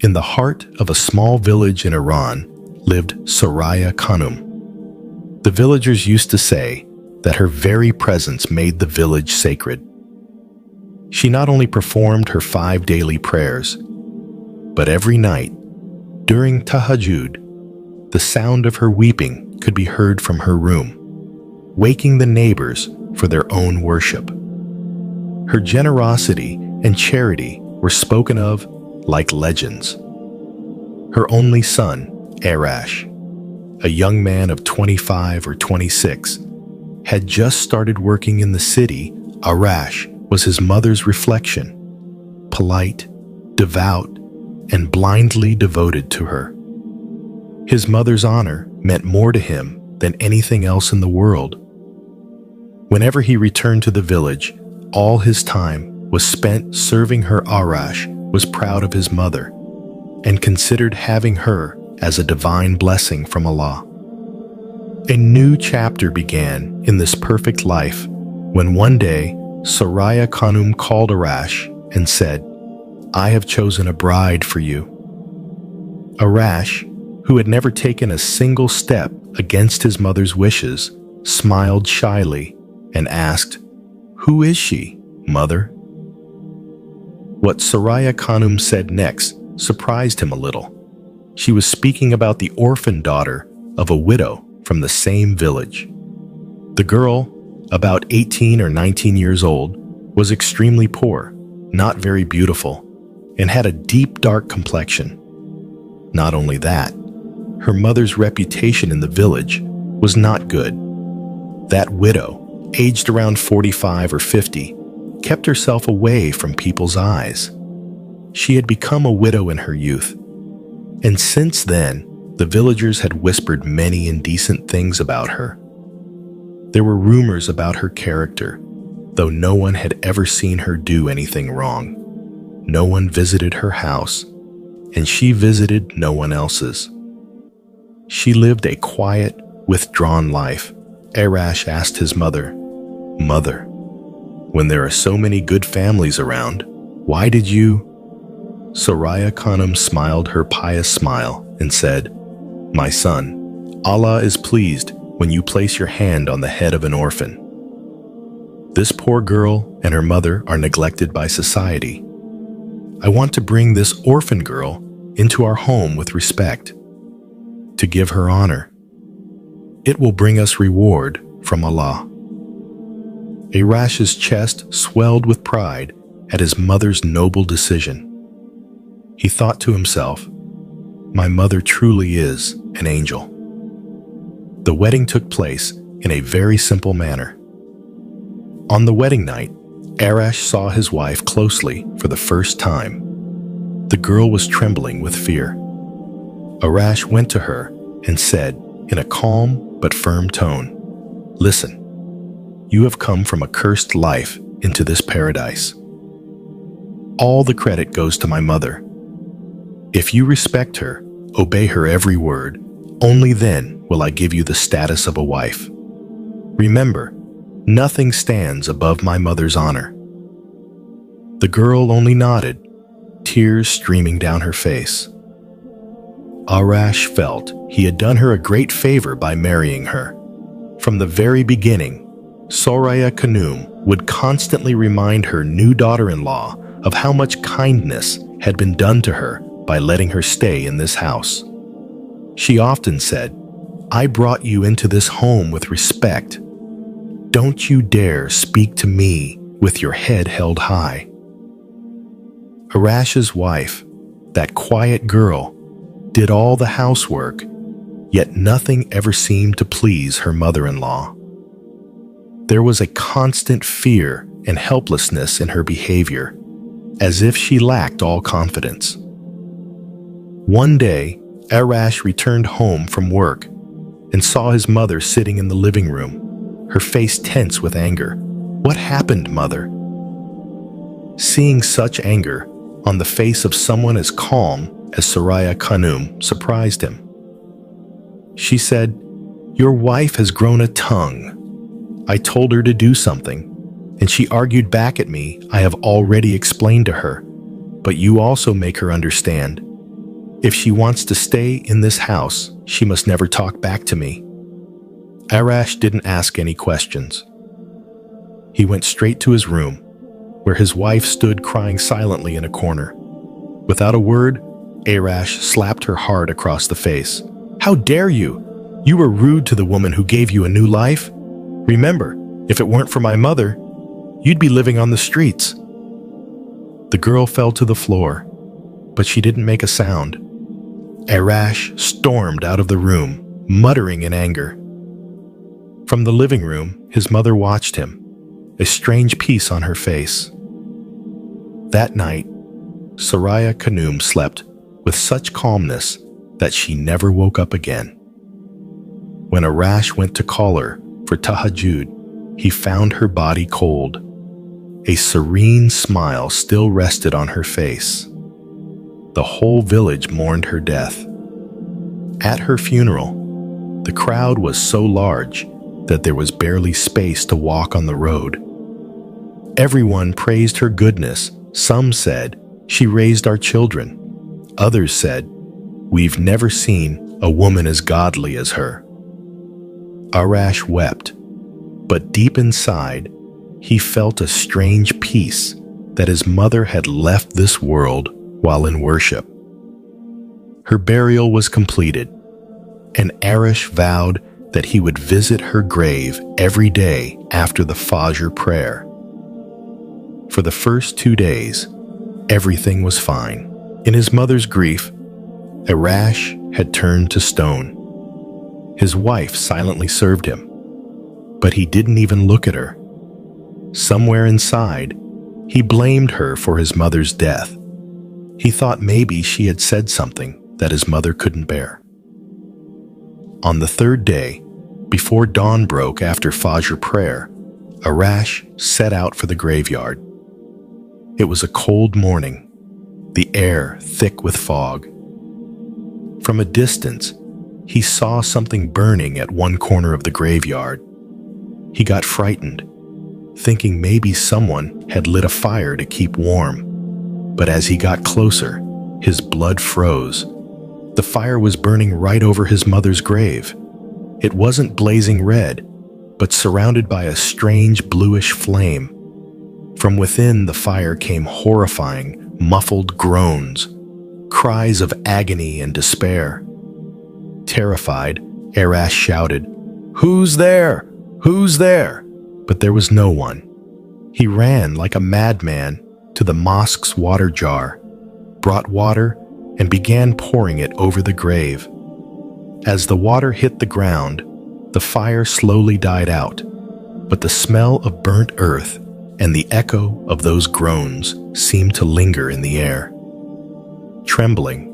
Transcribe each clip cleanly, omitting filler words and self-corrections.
In the heart of a small village in Iran lived Soraya Khanum. The villagers used to say that her very presence made the village sacred. She not only performed her 5 daily prayers, but every night, during Tahajjud, the sound of her weeping could be heard from her room, waking the neighbors for their own worship. Her generosity and charity were spoken of like legends. Her only son, Arash, a young man of 25 or 26, had just started working in the city. Arash was his mother's reflection, polite, devout, and blindly devoted to her. His mother's honor meant more to him than anything else in the world. Whenever he returned to the village, all his time was spent serving her. Arash was proud of his mother and considered having her as a divine blessing from Allah. A new chapter began in this perfect life when one day Soraya Khanum called Arash and said, "I have chosen a bride for you." Arash, who had never taken a single step against his mother's wishes, smiled shyly and asked, "Who is she, mother?" What Soraya Khanum said next surprised him a little. She was speaking about the orphan daughter of a widow from the same village. The girl, about 18 or 19 years old, was extremely poor, not very beautiful, and had a deep dark complexion. Not only that, her mother's reputation in the village was not good. That widow, aged around 45 or 50, kept herself away from people's eyes. She had become a widow in her youth, and since then, the villagers had whispered many indecent things about her. There were rumors about her character, though no one had ever seen her do anything wrong. No one visited her house, and she visited no one else's. She lived a quiet, withdrawn life. Arash asked his mother, "Mother, when there are so many good families around, why did you?" Soraya Khanum smiled her pious smile and said, "My son, Allah is pleased when you place your hand on the head of an orphan. This poor girl and her mother are neglected by society. I want to bring this orphan girl into our home with respect, to give her honor. It will bring us reward from Allah." Arash's chest swelled with pride at his mother's noble decision. He thought to himself, "My mother truly is an angel." The wedding took place in a very simple manner. On the wedding night, Arash saw his wife closely for the first time. The girl was trembling with fear. Arash went to her and said in a calm but firm tone, "Listen, you have come from a cursed life into this paradise. All the credit goes to my mother. If you respect her, obey her every word, only then will I give you the status of a wife. Remember, nothing stands above my mother's honor." The girl only nodded, tears streaming down her face. Arash felt he had done her a great favor by marrying her. From the very beginning, Soraya Khanum would constantly remind her new daughter-in-law of how much kindness had been done to her by letting her stay in this house. She often said, "I brought you into this home with respect. Don't you dare speak to me with your head held high." Arash's wife, that quiet girl, did all the housework, yet nothing ever seemed to please her mother-in-law. There was a constant fear and helplessness in her behavior, as if she lacked all confidence. One day, Arash returned home from work and saw his mother sitting in the living room, her face tense with anger. "What happened, mother?" Seeing such anger on the face of someone as calm as Soraya Khanum surprised him. She said, "Your wife has grown a tongue. I told her to do something, and she argued back at me. I have already explained to her, but you also make her understand. If she wants to stay in this house, she must never talk back to me." Arash didn't ask any questions. He went straight to his room, where his wife stood crying silently in a corner. Without a word, Arash slapped her hard across the face. "How dare you? You were rude to the woman who gave you a new life. Remember, if it weren't for my mother, you'd be living on the streets." The girl fell to the floor, but she didn't make a sound. Arash stormed out of the room, muttering in anger. From the living room, his mother watched him, a strange peace on her face. That night, Soraya Khanum slept with such calmness that she never woke up again. When Arash went to call her for tahajjud, he found her body cold. A serene smile still rested on her face. The whole village mourned her death. At her funeral, the crowd was so large that there was barely space to walk on the road. Everyone praised her goodness. Some said, "She raised our children." Others said, "We've never seen a woman as godly as her." Arash wept, but deep inside, he felt a strange peace that his mother had left this world while in worship. Her burial was completed, and Arash vowed that he would visit her grave every day after the Fajr prayer. For the first 2 days, everything was fine. In his mother's grief, Arash had turned to stone. His wife silently served him, but he didn't even look at her. Somewhere inside, he blamed her for his mother's death. He thought maybe she had said something that his mother couldn't bear. On the 3rd day, before dawn broke after Fajr prayer, Arash set out for the graveyard. It was a cold morning, the air thick with fog. From a distance, he saw something burning at one corner of the graveyard. He got frightened, thinking maybe someone had lit a fire to keep warm. But as he got closer, his blood froze. The fire was burning right over his mother's grave. It wasn't blazing red, but surrounded by a strange bluish flame. From within the fire came horrifying, muffled groans, cries of agony and despair. Terrified, Arash shouted, "Who's there? Who's there?" But there was no one. He ran like a madman to the mosque's water jar, brought water, and began pouring it over the grave. As the water hit the ground, the fire slowly died out, but the smell of burnt earth and the echo of those groans seemed to linger in the air. Trembling,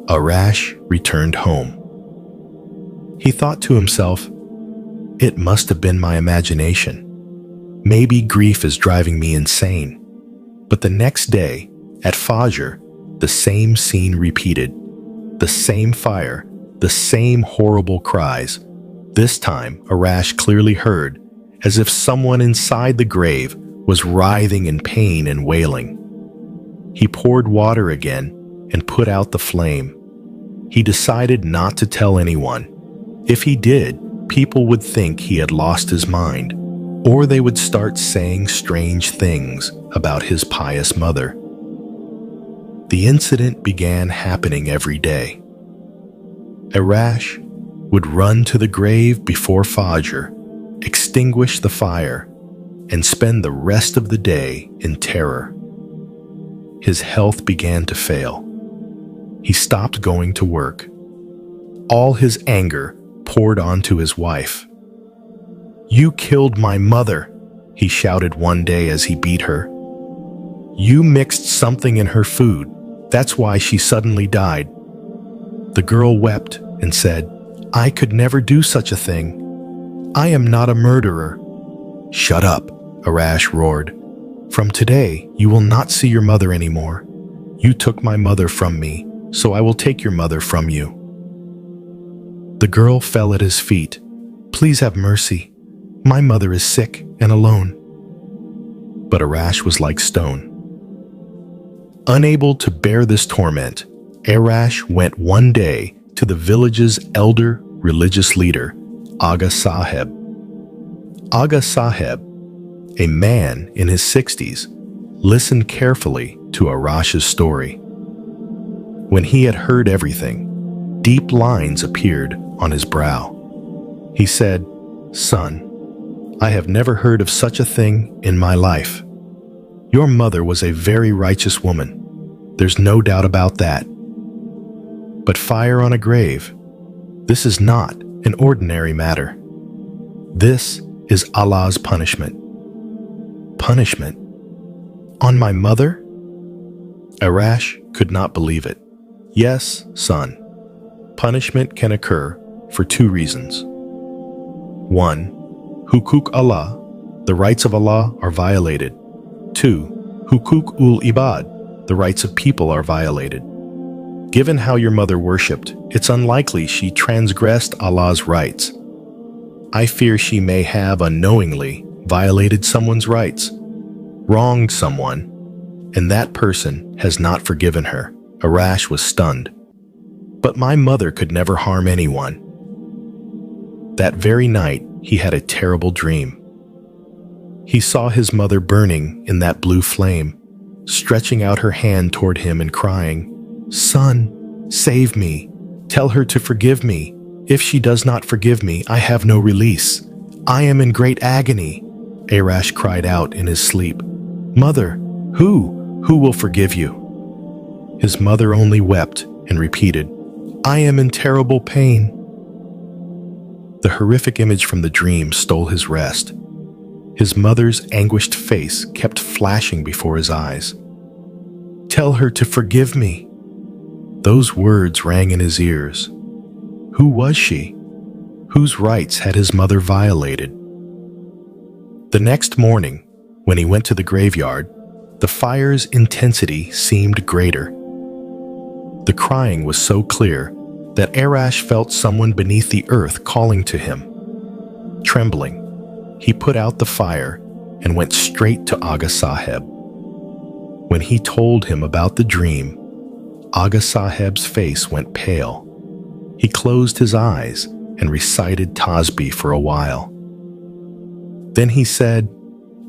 Arash returned home. He thought to himself, "It must have been my imagination. Maybe grief is driving me insane." But the next day, at Fajr, the same scene repeated. The same fire, the same horrible cries. This time, Arash clearly heard, as if someone inside the grave was writhing in pain and wailing. He poured water again and put out the flame. He decided not to tell anyone. If he did, people would think he had lost his mind, or they would start saying strange things about his pious mother. The incident began happening every day. Arash would run to the grave before Fajr, extinguish the fire, and spend the rest of the day in terror. His health began to fail. He stopped going to work. All his anger poured onto his wife. "You killed my mother," he shouted one day as he beat her. "You mixed something in her food. That's why she suddenly died." The girl wept and said, "I could never do such a thing. I am not a murderer." "Shut up," Arash roared. "From today, you will not see your mother anymore. You took my mother from me, so I will take your mother from you." The girl fell at his feet. "Please have mercy. My mother is sick and alone." But Arash was like stone. Unable to bear this torment, Arash went one day to the village's elder religious leader, Aga Saheb. Aga Saheb, a man in his 60s, listened carefully to Arash's story. When he had heard everything, deep lines appeared on his brow. He said, "Son, I have never heard of such a thing in my life. Your mother was a very righteous woman. There's no doubt about that. But fire on a grave, this is not an ordinary matter. This is Allah's punishment." Punishment? On my mother? Arash could not believe it. Yes, son. Punishment can occur for two reasons. One, hukuk Allah, the rights of Allah are violated. Two, hukuk ul ibad, the rights of people are violated. Given how your mother worshipped, it's unlikely she transgressed Allah's rights. I fear she may have unknowingly violated someone's rights, wronged someone, and that person has not forgiven her. Arash was stunned. But my mother could never harm anyone. That very night, he had a terrible dream. He saw his mother burning in that blue flame, stretching out her hand toward him and crying, "Son, save me. Tell her to forgive me. If she does not forgive me, I have no release. I am in great agony." Arash cried out in his sleep, "Mother, who will forgive you?" His mother only wept and repeated, "I am in terrible pain." The horrific image from the dream stole his rest. His mother's anguished face kept flashing before his eyes. "Tell her to forgive me." Those words rang in his ears. Who was she? Whose rights had his mother violated? The next morning, when he went to the graveyard, the fire's intensity seemed greater. The crying was so clear that Arash felt someone beneath the earth calling to him. Trembling, he put out the fire and went straight to Aga Saheb. When he told him about the dream, Aga Saheb's face went pale. He closed his eyes and recited Tasbih for a while. Then he said,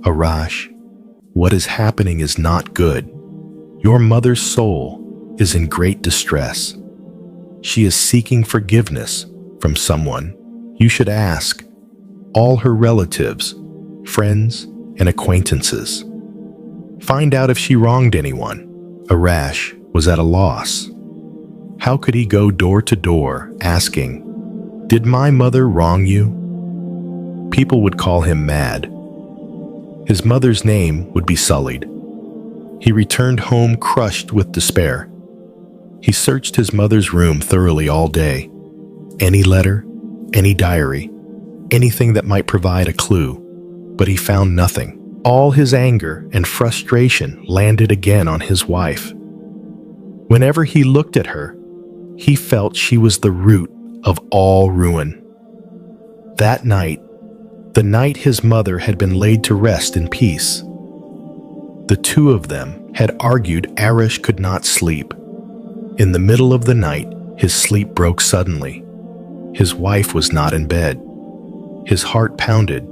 "Arash, what is happening is not good. Your mother's soul is in great distress. She is seeking forgiveness from someone. You should ask all her relatives, friends, and acquaintances. Find out if she wronged anyone." Arash was at a loss. How could he go door to door asking, "Did my mother wrong you?" People would call him mad. His mother's name would be sullied. He returned home crushed with despair. He searched his mother's room thoroughly all day. Any letter, any diary, anything that might provide a clue, but he found nothing. All his anger and frustration landed again on his wife. Whenever he looked at her, he felt she was the root of all ruin. That night, the night his mother had been laid to rest in peace, the two of them had argued. Arash could not sleep. In the middle of the night, his sleep broke suddenly. His wife was not in bed. His heart pounded.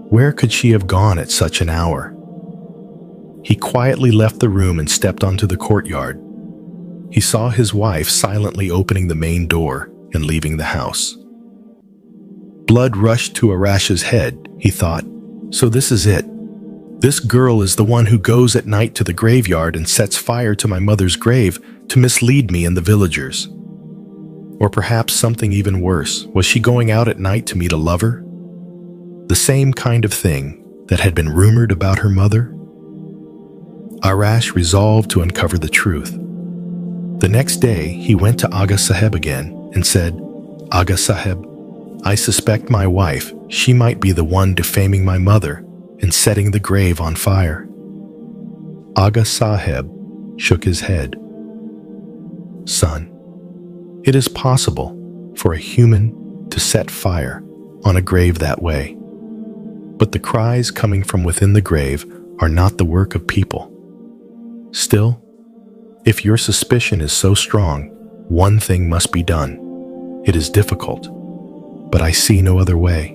Where could she have gone at such an hour? He quietly left the room and stepped onto the courtyard. He saw his wife silently opening the main door and leaving the house. Blood rushed to Arash's head. He thought, so this is it. This girl is the one who goes at night to the graveyard and sets fire to my mother's grave to mislead me and the villagers. Or perhaps something even worse. Was she going out at night to meet a lover? The same kind of thing that had been rumored about her mother? Arash resolved to uncover the truth. The next day, he went to Aga Saheb again and said, "Aga Saheb, I suspect my wife. She might be the one defaming my mother and setting the grave on fire." Aga Saheb shook his head. "Son, it is possible for a human to set fire on a grave that way. But the cries coming from within the grave are not the work of people. Still, If your suspicion is so strong, one thing must be done. It is difficult, but I see no other way.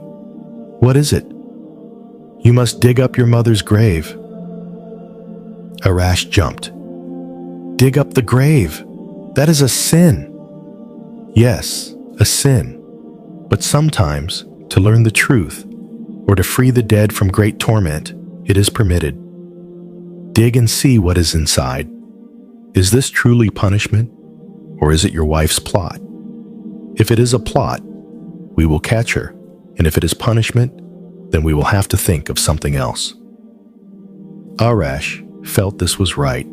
What is it? You must dig up your mother's grave. Arash jumped. Dig up the grave? That is a sin. Yes, a sin. But sometimes, to learn the truth, or to free the dead from great torment, it is permitted. Dig and see what is inside. Is this truly punishment, or is it your wife's plot? If it is a plot, we will catch her, and if it is punishment, then we will have to think of something else. Arash felt this was right.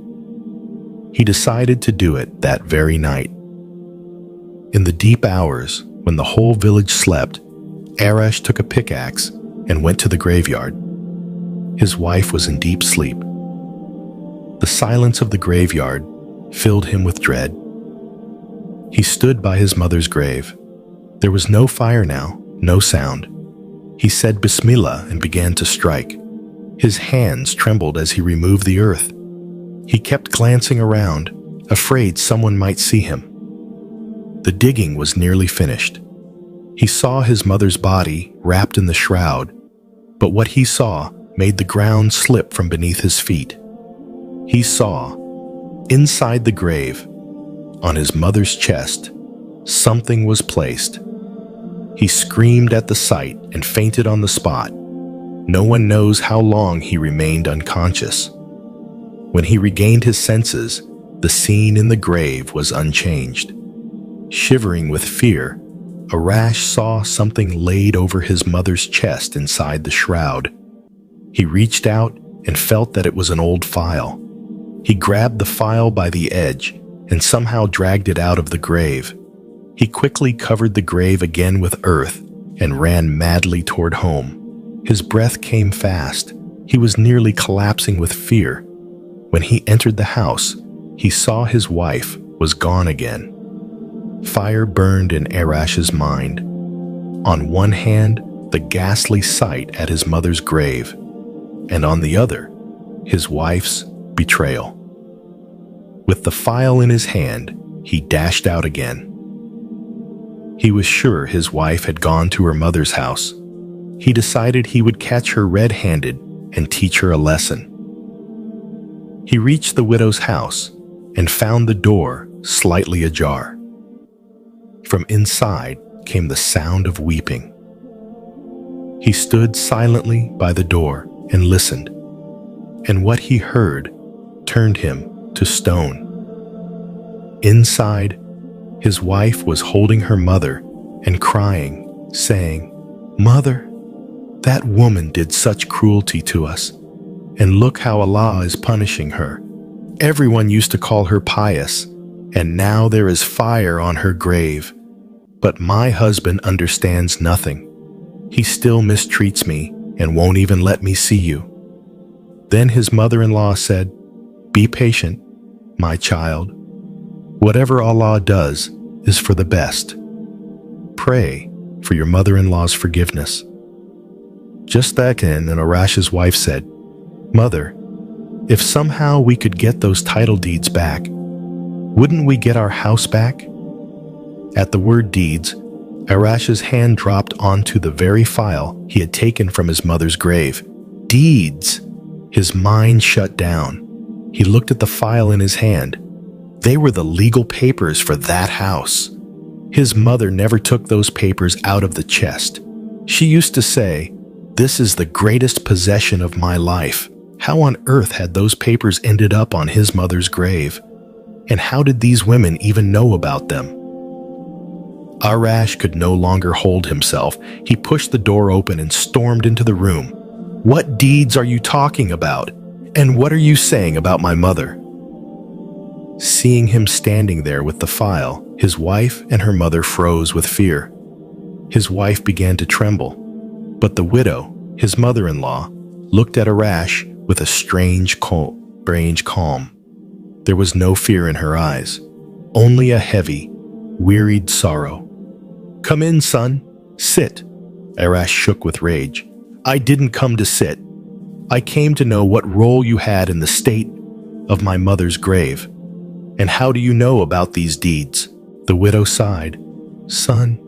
He decided to do it that very night. In the deep hours, when the whole village slept, Arash took a pickaxe and went to the graveyard. His wife was in deep sleep. The silence of the graveyard filled him with dread. He stood by his mother's grave. There was no fire now, no sound. He said Bismillah and began to strike. His hands trembled as he removed the earth. He kept glancing around, afraid someone might see him. The digging was nearly finished. He saw his mother's body wrapped in the shroud, but what he saw made the ground slip from beneath his feet. He saw, inside the grave, on his mother's chest, something was placed. He screamed at the sight and fainted on the spot. No one knows how long he remained unconscious. When he regained his senses, the scene in the grave was unchanged. Shivering with fear, Arash saw something laid over his mother's chest inside the shroud. He reached out and felt that it was an old file. He grabbed the file by the edge and somehow dragged it out of the grave. He quickly covered the grave again with earth and ran madly toward home. His breath came fast. He was nearly collapsing with fear. When he entered the house, he saw his wife was gone again. Fire burned in Arash's mind. On one hand, the ghastly sight at his mother's grave, and on the other, his wife's betrayal. With the file in his hand, he dashed out again. He was sure his wife had gone to her mother's house. He decided he would catch her red-handed and teach her a lesson. He reached the widow's house and found the door slightly ajar. From inside came the sound of weeping. He stood silently by the door and listened, and what he heard turned him to stone. Inside, his wife was holding her mother and crying, saying, "Mother, that woman did such cruelty to us, and look how Allah is punishing her. Everyone used to call her pious, and now there is fire on her grave. But my husband understands nothing. He still mistreats me and won't even let me see you." Then his mother-in-law said, "Be patient, my child. Whatever Allah does is for the best. Pray for your mother-in-law's forgiveness." Just then, Arash's wife said, "Mother, if somehow we could get those title deeds back, wouldn't we get our house back?" At the word deeds, Arash's hand dropped onto the very file he had taken from his mother's grave. Deeds! His mind shut down. He looked at the file in his hand. They were the legal papers for that house. His mother never took those papers out of the chest. She used to say, "This is the greatest possession of my life." How on earth had those papers ended up on his mother's grave? And how did these women even know about them? Arash could no longer hold himself. He pushed the door open and stormed into the room. "What deeds are you talking about? And what are you saying about my mother?" Seeing him standing there with the file, his wife and her mother froze with fear. His wife began to tremble, but the widow, his mother-in-law, looked at Arash with a strange calm. There was no fear in her eyes, only a heavy, wearied sorrow. "Come in, son. Sit." Arash shook with rage. "I didn't come to sit. I came to know what role you had in the state of my mother's grave." And how do you know about these deeds? The widow sighed. Son,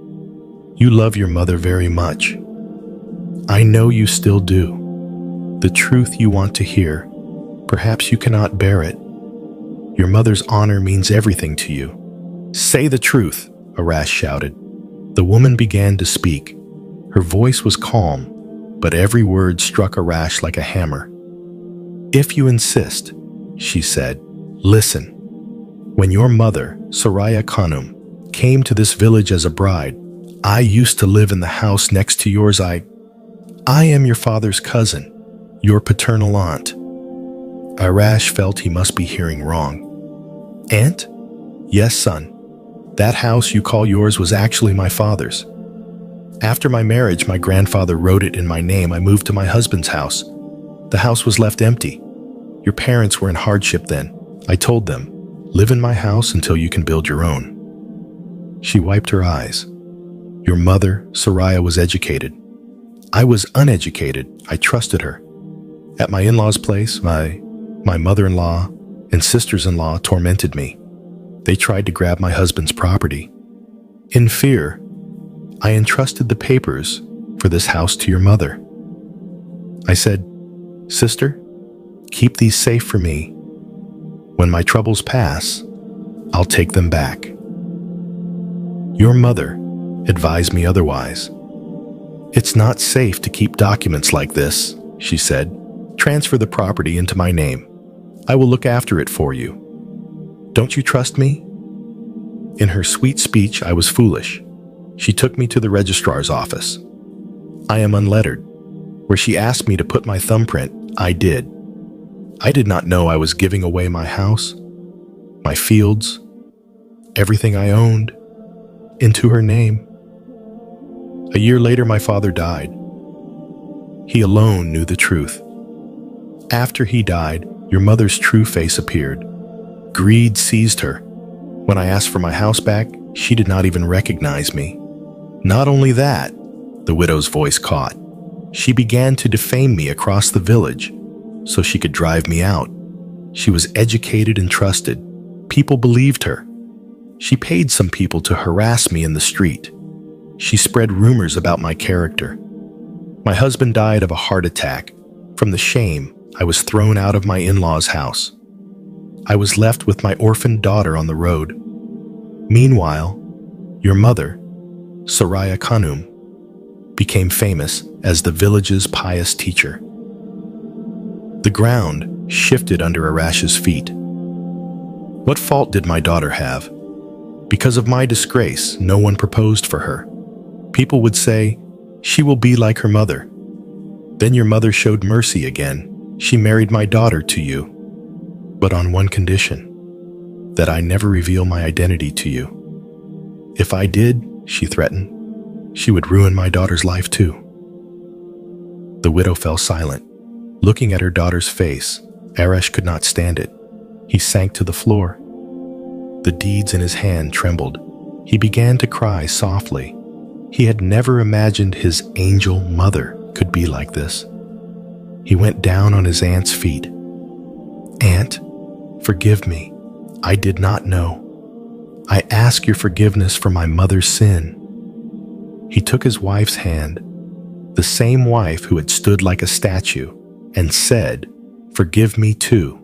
you love your mother very much. I know you still do. The truth you want to hear, perhaps you cannot bear it. Your mother's honor means everything to you. Say the truth, Arash shouted. The woman began to speak. Her voice was calm, but every word struck Arash like a hammer. If you insist, she said, listen. When your mother, Soraya Khanum, came to this village as a bride, I used to live in the house next to yours. I am your father's cousin, your paternal aunt. Arash felt he must be hearing wrong. Aunt? Yes, son. That house you call yours was actually my father's. After my marriage, my grandfather wrote it in my name. I moved to my husband's house. The house was left empty. Your parents were in hardship then. I told them, live in my house until you can build your own. She wiped her eyes. Your mother, Soraya, was educated. I was uneducated. I trusted her. At my in-laws' place, my mother-in-law and sisters-in-law tormented me. They tried to grab my husband's property. In fear, I entrusted the papers for this house to your mother. I said, Sister, keep these safe for me. When my troubles pass, I'll take them back. Your mother advised me otherwise. It's not safe to keep documents like this, she said. Transfer the property into my name. I will look after it for you. Don't you trust me? In her sweet speech, I was foolish. She took me to the registrar's office. I am unlettered. Where she asked me to put my thumbprint, I did. I did not know I was giving away my house, my fields, everything I owned, into her name. A year later, my father died. He alone knew the truth. After he died, your mother's true face appeared. Greed seized her. When I asked for my house back, she did not even recognize me. Not only that, the widow's voice caught. She began to defame me across the village so she could drive me out. She was educated and trusted. People believed her. She paid some people to harass me in the street. She spread rumors about my character. My husband died of a heart attack. From the shame, I was thrown out of my in-laws' house. I was left with my orphaned daughter on the road. Meanwhile, your mother, Soraya Khanum, became famous as the village's pious teacher. The ground shifted under Arash's feet. What fault did my daughter have? Because of my disgrace, no one proposed for her. People would say, she will be like her mother. Then your mother showed mercy again. She married my daughter to you, but on one condition, that I never reveal my identity to you. If I did, she threatened, she would ruin my daughter's life too. The widow fell silent. Looking at her daughter's face, Arash could not stand it. He sank to the floor. The deeds in his hand trembled. He began to cry softly. He had never imagined his angel mother could be like this. He went down on his aunt's feet. Aunt, forgive me. I did not know. I ask your forgiveness for my mother's sin. He took his wife's hand, the same wife who had stood like a statue, and said, forgive me too.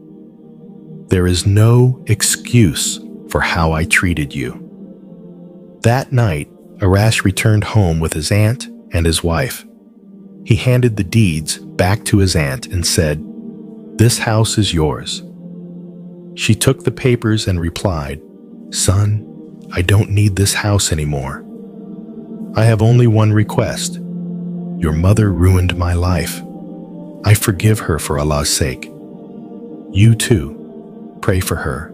There is no excuse for how I treated you. That night, Arash returned home with his aunt and his wife. He handed the deeds back to his aunt and said, this house is yours. She took the papers and replied, son, I don't need this house anymore. I have only one request. Your mother ruined my life. I forgive her for Allah's sake. You too, pray for her.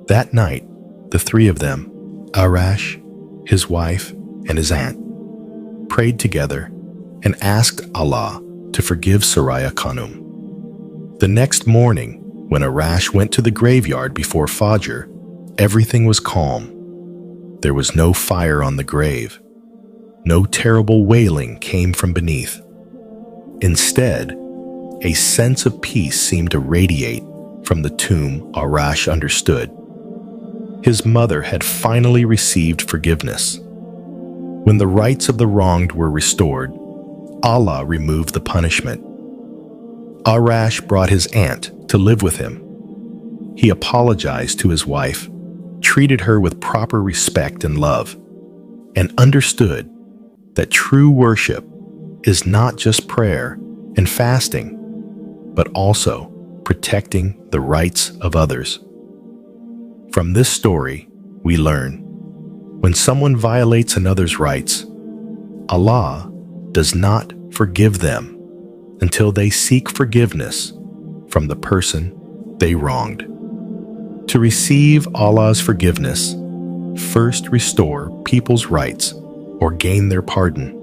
That night, the three of them, Arash, his wife, and his aunt, prayed together and asked Allah to forgive Soraya Khanum. The next morning, when Arash went to the graveyard before Fajr, everything was calm. There was no fire on the grave. No terrible wailing came from beneath. Instead, a sense of peace seemed to radiate from the tomb, Arash understood. His mother had finally received forgiveness. When the rights of the wronged were restored, Allah removed the punishment. Arash brought his aunt to live with him. He apologized to his wife, treated her with proper respect and love, and understood that true worship is not just prayer and fasting, but also protecting the rights of others. From this story, we learn, when someone violates another's rights, Allah does not forgive them until they seek forgiveness from the person they wronged. To receive Allah's forgiveness, first restore people's rights or gain their pardon.